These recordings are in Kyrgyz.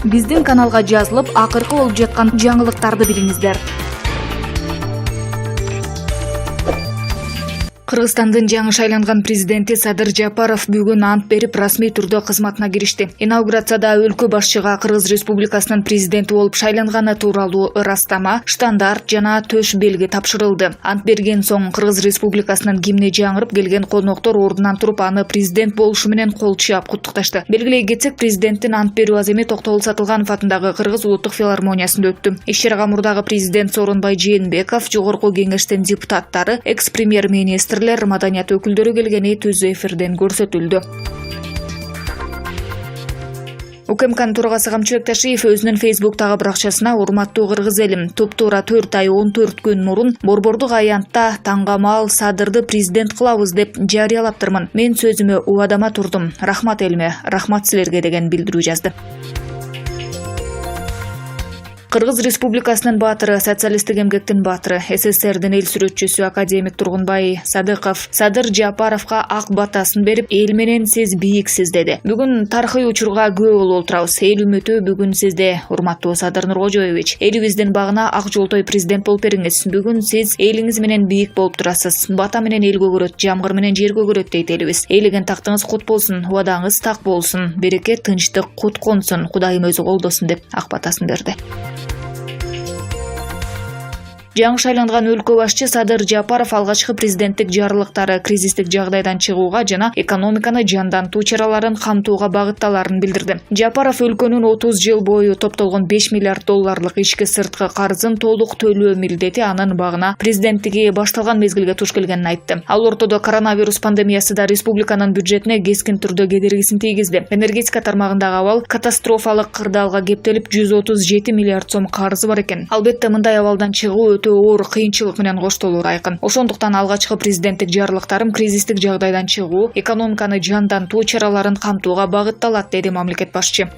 Биздин каналга жазылып, акыркы болуп жаткан жаңылыктарды билиңиздер. Кыргызстандын жаңы шайланган президенти Садыр Жапаров бүгүн ант берип расмий түрдө кызматына киришти. Инаугурацияда өлкө башчыга Кыргыз Республикасынын президенти болуп шайланганы тууралуу ырастама, штандарт жана төш белги тапшырылды. Ант берген соң Кыргыз Республикасынын гимни жаңырып, келген коноктор ордунан туруп аны президент болушу менен кол чаап куттукташты. Белгилей кетсек, президенттин ант берүү аземи Токтогул Сатылганов атындагы Кыргыз улуттук филармониясында өттү. Иш-чарага мурдагы президент Сооронбай Жээнбеков, жогорку кеңештин депутаттары, экс-премьер-министр маданият өкүлдөрү келгени түз эфирден көрсөтүлдү. УКМКнын төрагасы Камчыбек Ташиев өзүнүн Фейсбуктагы баракчасына урматтуу кыргыз элим, туп-туура 4 ай 14 күн мурун Борбордук аянтта таңгамал Садырды президент кылабыз деп жарыялаптырмын. Мен сөзүмө убадама турдум. Рахмат элиме, рахмат силерге деген билдирүү жазды. Кыргыз Республикасынын баатыры, социалисттик эмгектин баатыры, СССРдин эл сүрөтчүсү академик Тургунбай Садыков Садыр Жапаровго ак батасын берип, эл менен сиз бийиксиз деди. Бүгүн тарыхый учурга күбө болуп отурабыз. Эл үмүтү бүгүн сизде, урматтуу Садыр Нуркожоевич. Элибиздин багына ак жолтой президент болуп бериңиз. Бүгүн сиз элиңиз менен бийик болуп турасыз. Бата менен эл көгөрөт, жамгыр менен жер көгөрөт дейт элибиз. Ээлеген тактыңыз кут болсун, убадаңыз так болсун, береке, тынчтык кут консун, Кудайым өзү колдосун деп ак батасын берди. Жаңы шайланган өлкө башчы Садыр Жапаров алгачкы президенттик жарлыктары кризистик жагдайдан чыгууга жана экономиканы жандантуу чараларын камтууга багытталарын билдирди. Жапаров өлкөнүн 30 жыл бою топтолгон 5 миллиард долларлык ички сырткы карызын толук төлөө милдети анын багына президенттиги башталган мезгилге туш келгенин айтты. Ал ортодо коронавирус пандемиясы да республиканын бюджетине кескин түрдө кедергисин тийгизди. Энергетика тармагындагы абал катастрофалык кырдаалга кептелип 137 миллиард сом карызы бар экен. Албетте мындай абалдан чыгуу оор кыйынчылык менен коштолуур айкын. Ошондуктан алгачкы президенттик жарлыктарым кризистик жагдайдан чыгуу, экономиканы жандантуу чараларын камтууга багытталат, деди мамлекет башчы.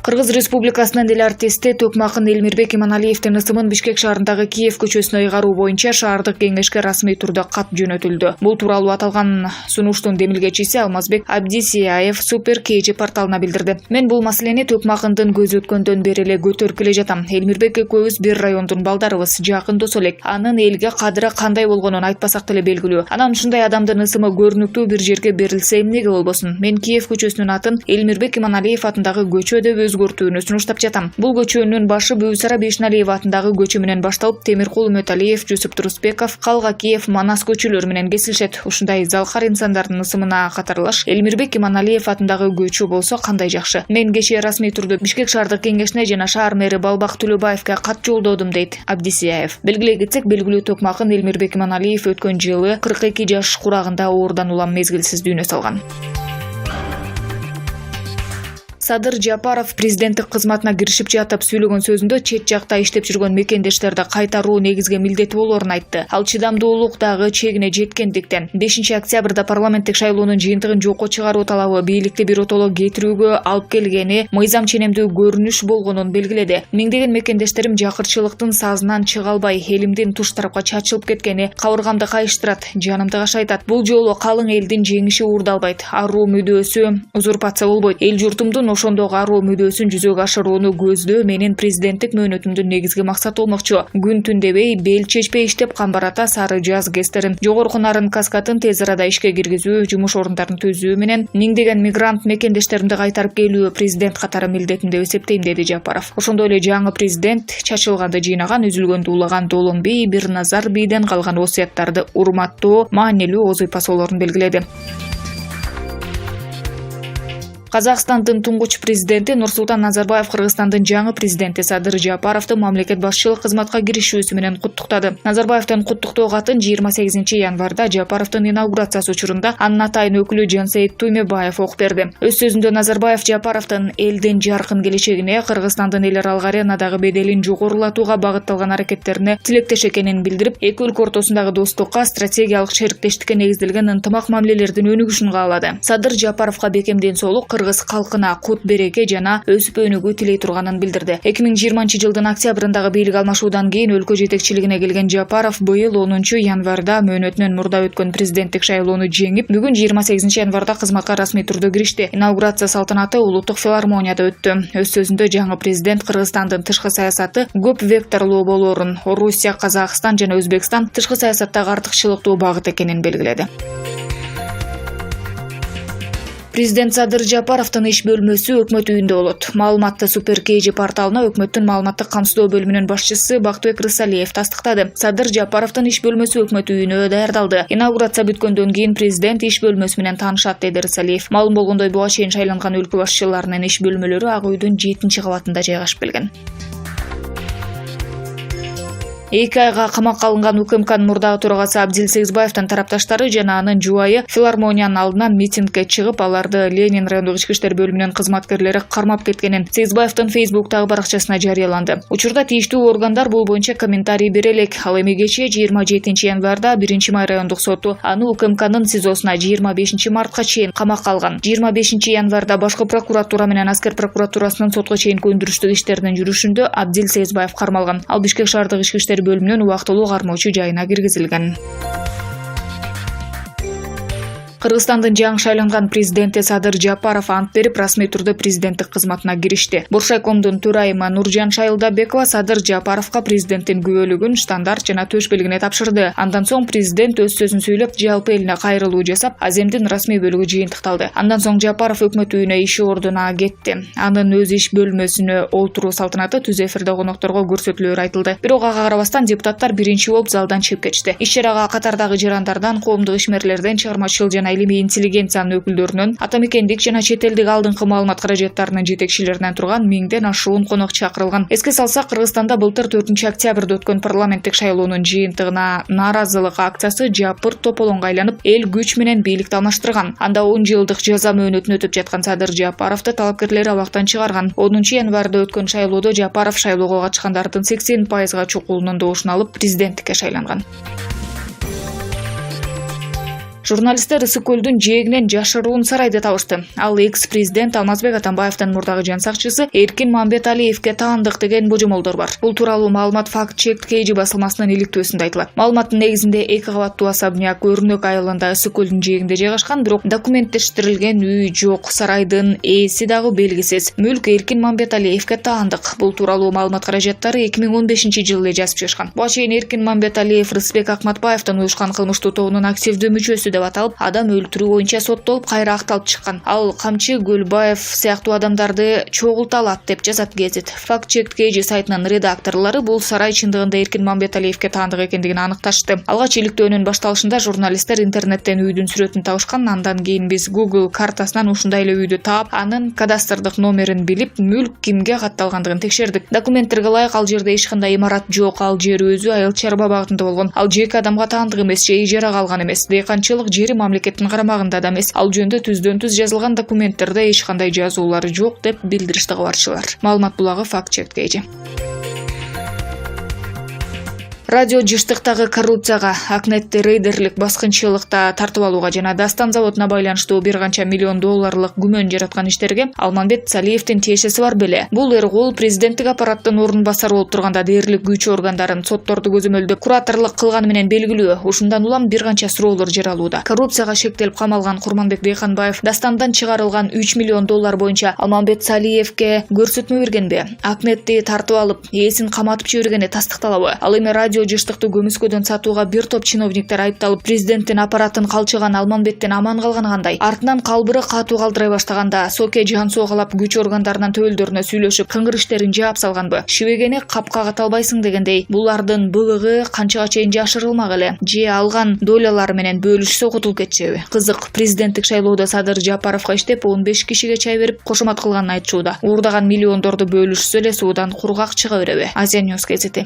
Кыргыз Республикасынын эл артисти Токмакын Элмирбек Иманалиевдин ысымын Бишкек шаарындагы Киев көчөсүнө ыйгаруу боюнча шаардык кеңешке расмий түрдө кат жөнөтүлдү. Бул тууралуу аталган сунуштун демилгечиси Алмазбек Абдисияев Супер KG порталына билдирди. Мен бул маселени Токмакындын көзү өткөндөн бери эле көтөрүп келе жатам. Элмирбек экөөбүз бир райондун балдарыбыз, жакын дос элек. Анын элге кадыры кандай болгонун айтпасак деле белгилүү. Анан ушундай адамдын ысымы көрүнүктүү бир жерге берилсе эмнеге болбосун? Мен Киев көчөсүнүн атын Элмирбек Иманалиев атындагы көчө деп өзгөртүүнү сунуштап жатам. Бул көчөнүн башы Бүүсара Бешналиев атындагы көчө менен башталып, Темиркул Өмөталиев, Жусуп Турусбеков, Калгакиев, Манас көчөлөрү менен кесилишет. Ушундай залкар инсандардын ысымына катарлаш Элмирбек Иманалиев атындагы көчө болсо кандай жакшы. Мен кечээ расмий түрдө Бишкек шаардык кеңешине жана шаар мэри Балбак Төлөбаевге кат жолдодум, дейт Абдисияев. Белгилей кетсек, белгилүү Токмакын Элмирбек Иманалиев өткөн жылы 42 жаш курагында оорудан улам мезгилсиз дүйнө салган. Садыр Жапаров президенттик кызматына киришип жатып сүйлөгөн сөзүндө чет жакта иштеп жүргөн мекендештерди кайтаруу негизги милдети болоорун айтты. Ал чыдамдуулук дагы чегине жеткендиктен 5 октябрда парламенттик шайлоонун жыйынтыгын жокко чыгаруу талабы бийликти биротоло кетирүүгө алып келгени мыйзам ченемдүү көрүнүш болгонун белгиледи. Миңдеген мекендештерим жакырчылыктын сазынан чыга албай, элимдин туш тарапка чачылып кеткени кабыргамды кайыштырат, жанымды кашайтат. Бул жолу калың элдин жеңиши уурдалбайт, аруу мүдөөсү узурпация болбойт. Эл журтумдун ошондогу аруу мүдөөсүн жүзөгө ашырууну көздөө менин президенттик мөөнөтүмдүн негизги максаты болмокчу. Күн түн дебей, бел чечпей иштеп, Камбарата, Сары Жаз ГЭСтерин, Жогорку Нарын Каскатын тез арада ишке киргизүү, жумуш орундарын түзүү менен миңдеген мигрант мекендештеримди кайтарып келүү президент катары милдетим деп эсептейм, деди Жапаров. Ошондой эле жаңы президент чачылганды жыйнаган, үзүлгөндү улаган Долон бий, Бирназар бийден калган осуяттарды урматтоо, маанилүү оз ыйпасоолорун белгиледи. Казакстандын туңгуч президенти Нурсултан Назарбаев Кыргызстандын жаңы президенти Садыр Жапаровду мамлекет башчылык кызматка киришүүсү менен куттуктады. Назарбаевдин куттуктоо катын 28 январда Жапаровдун инаугурациясы учурунда анын атайын өкүлү Жансейит Түймебаев окуп берди. Өз сөзүндө Назарбаев Жапаровдун элдин жаркын келечегине, Кыргызстандын эл аралык аренадагы беделин жогорулатууга багытталган аракеттерине тилектеш экенин билдирип, эки өлкө ортосундагы достукка, стратегиялык шериктештикке негизделген ынтымак мамилелердин өнүгүшүн каалады. Садыр Жапаровго бекем ден соолук, кыргыз калкына кут береке жана өсүп өнүгүү тилей турганын билдирди. 2020 жылдын октябрындагы бийлик алмашуудан кийин өлкө жетекчилигине келген Жапаров быйыл 10 январда мөөнөтүнөн мурда өткөн президенттик шайлоону жеңип, бүгүн 28 январда кызматка расмий түрдө киришти. Инаугурация салтанаты улуттук филармонияда өттү. Өз сөзүндө жаңы президент Кыргызстандын тышкы саясаты көп векторлуу болоорун, Орусия, Казакстан жана Өзбекстан тышкы саясаттагы артыкчылыктуу багыт экенин белгиледи. Президент Садыр Жапаровдун иш бөлмөсү өкмөт үйүндө болот. Маалыматты Супер KG порталына өкмөттүн маалыматтык камсыздоо бөлүмүнүн башчысы Бактыбек Рысалиев тастыктады. Садыр Жапаровдун иш бөлмөсү өкмөт үйүнө даярдалды. Инаугурация бүткөндөн кийин президент иш бөлмөсү менен таанышат, деди Рысалиев. Маалым болгондой, буга чейин шайланган өлкө башчыларынын иш бөлмөлөрү Ак үйдүн 7-кабатында жайгашып келген. 2 айга камакка алынган УКМКнын мурдагы төрагасы Абдил Сегизбаевдин тарапташтары жана анын жубайы филармониянын алдынан митингге чыгып, аларды Ленин райондук ички иштер бөлүмүнүн кызматкерлери кармап кеткенин Сегизбаевдин Фейсбуктагы баракчасына жарыяланды. Учурда тийиштүү органдар бул боюнча комментарий бере элек. Ал эми кечээ 27 январда 1-май райондук соту аны УКМКнын СИЗОсуна 25 мартка чейин камакка алган. 25 январда башкы прокуратура менен аскер прокуратурасынын сотко чейинки өндүрүштүк иштеринин жүрүшүндө Абдил Сегизбаев кармалган. Ал Бишкек шаардык ички иштер бөлүмүнүн убактылуу кармоочу жайына киргизилген. Кыргызстандын жаңы шайланган президенти Садыр Жапаров ант берип, расмий түрдө президенттик кызматына киришти. Боршайкомдун төрайымы Нуржан Шайылдабекова Садыр Жапаровго президенттин күбөлүгүн, штандарт жана төш белгине тапшырды. Андан соң президент өз сөзүн сүйлөп, жалпы элине кайрылуу жасап, Аземдин расмий бөлүгү жыйынтыкталды. Андан соң Жапаров өкмөт үйүнө иш ордуна кетти. Анын өз иш бөлмөсүнө олтуруу салтанаты түз эфирде конокторго көрсөтүлөөрү айтылды. Бирок ага карабастан депутаттар биринчи болуп залдан чыгып кетишти. Иш-чарага катардагы жарандардан, коомдук ишмерлерден, чыгармачыл жана илимий интеллигенциянын өкүлдөрүнөн, атамекендик жана чет элдик алдыңкы маалымат каражаттарынын жетекчилеринен турган 1000ден ашуун конок чакырылган. Эске салсак, Кыргызстанда былтыр 4-октябрда өткөн парламенттик шайлоонун жыйынтыгына нааразылык акциясы жапыр тополоңго айланып, эл күч менен бийликти алмаштырган. Анда 10 жылдык жаза мөөнөтүн өтүп жаткан Садыр Жапаровду талапкерлери абактан чыгарган. 10 январда өткөн шайлоодо Жапаров шайлоого катышкандардын 80%-га чукулунун добушун алып, президенттикке шайланган. Журналисттер Ысык көлдүн жээгинен жашыруун сарайды табышты. Ал экс-президент Алмазбек Атамбаевдин мурдагы жан сакчысы Эркин Мамбеталиевге таандык деген божомолдор бар. Бул тууралуу маалымат Fact Check KG басылмасынын иликтөөсүндө айтылат. Маалыматтын негизинде 2 кабаттуу особняк Өрнөк айылында Ысык көлдүн жээгинде жайгашкан, бирок документтештирилген үй жок, сарайдын ээси дагы белгисиз. Мүлк Эркин Мамбеталиевге таандык. Бул тууралуу маалымат каражаттары 2015 жылы эле жазып чыгышкан. Буга чейин Эркин Мамбеталиев Рысбек Акматбаевдин уюшкан кылмыштуу тобунун активдүү мүчөсү деп аталып, адам өлтүрүү боюнча соттолуп, кайра акталып чыккан. Ал Камчы Гөлбаев сыяктуу адамдарды чогулта алат деп жазат гезит. Fact Check KG сайтынын редакторлору бул сарай чындыгында Эркин Мамбеталиевге таандык экендигин аныкташты. Алгач иликтөөнүн башталышында журналисттер интернеттен үйдүн сүрөтүн табышкан. Андан кийин биз Google картасынан ушундай эле үйдү таап, анын кадастрдык номерин билип, мүлк кимге катталгандыгын текшердик. Документтерге ылайык ал жерде эч кандай имарат жок, ал жер өзү айыл чарба багытында болгон. Ал жеке адамга таандык эмес, же ижарага алган эмес. Дыйканчылык жери мамлекеттин карамагында да эмес. Ал жөнүндө түздөн-түз жазылган документтерде эч кандай жазуулар жок деп билдиришти кабарчылар. Маалымат булагы Fact Check KG. Радио жыштыктагы коррупцияга, Акнетти рейдерлик баскынчылыкта тартып алууга жана Дастан заводуна байланыштуу бир канча миллион долларлык күмөн жараткан иштерге Алмамбет Салиевдин тиешеси бар беле. Бул эргул президенттик аппараттын орун басары болуп турганда дээрлик күч органдарын, сотторду көзөмөлдөп кураторлук кылганы менен белгилүү. Ушундан улам бир канча суроолор жаралууда. Коррупцияга шектелип камалган Курманбек Дейханбаев Дастандан чыгарылган 3 миллион доллар боюнча Алмамбет Салиевге көрсөтмө бергенби? Акнетти тартып алып, ээсин каматып жибергени тастыкталабы? Ал эми радио жыштыктуу көмүскөдөн сатууга бир топ чиновниктер айыпталып, президенттин аппаратын калчыган Алмамбеттен аман калганы кандай? Артынан калбыры катуу калтырай баштаганда Соке Жансуу калап күч органдарынын төбөлдөрүнө сүйлөшүп, кыңгыр иштерин жаап салганбы? Шибегени капка каталбайсың дегендей, булардын былыгы канчага чейин жашырылмак эле? Же алган долялары менен бөлүшсө окутулуп кетчеби? Кызык, президенттик шайлоодо Садыр Жапаровго иштеп 15 кишиге чай берип кошомат кылганын айтышууда. Уурдаган миллиондорду бөлүшсө эле суудан кургак чыга береби? Азия Ньюс газети.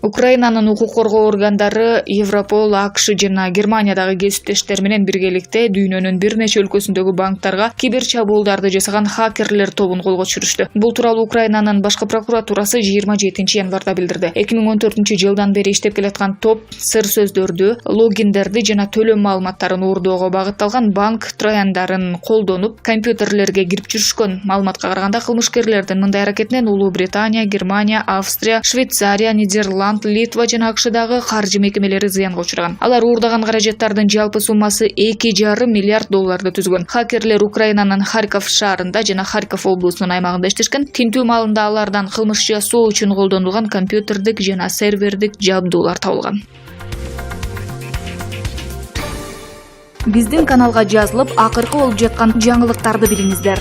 Украинанын укук коргоо органдары Европол, АКШ жана Германиядагы кесиптештер менен биргеликте дүйнөнүн бир нече өлкөсүндөгү банктарга кибер чабуулдарды жасаган хакерлер тобун колго түшүрүштү. Бул тууралуу Украинанын башкы прокуратурасы 27 январда билдирди. 2014 жылдан бери иштеп келаткан топ сыр сөздөрдү, логиндерди жана төлөм маалыматтарын уурдоого багытталган банк трояндарын колдонуп, компьютерлерге кирип жүрүшкөн. Маалыматка караганда кылмышкерлердин мындай аракетинен Улуу Британия, Германия, Австрия, Швейцария, Нидерланд, Литва жана АКШдагы каржы мекемелери зыянга учураган. Алар уурдаган каражаттардын жалпы суммасы $2,5 миллиард түзгөн. Хакерлер Украинанын Харьков шаарында жана Харьков облусунун аймагында иштешкен. Тинтүү маалында алардан кылмыш жасоо үчүн колдонулган компьютердик жана сервердик жабдуулар табылган. Биздин каналга жазылып, акыркы болуп жаткан жаңылыктарды билиңиздер.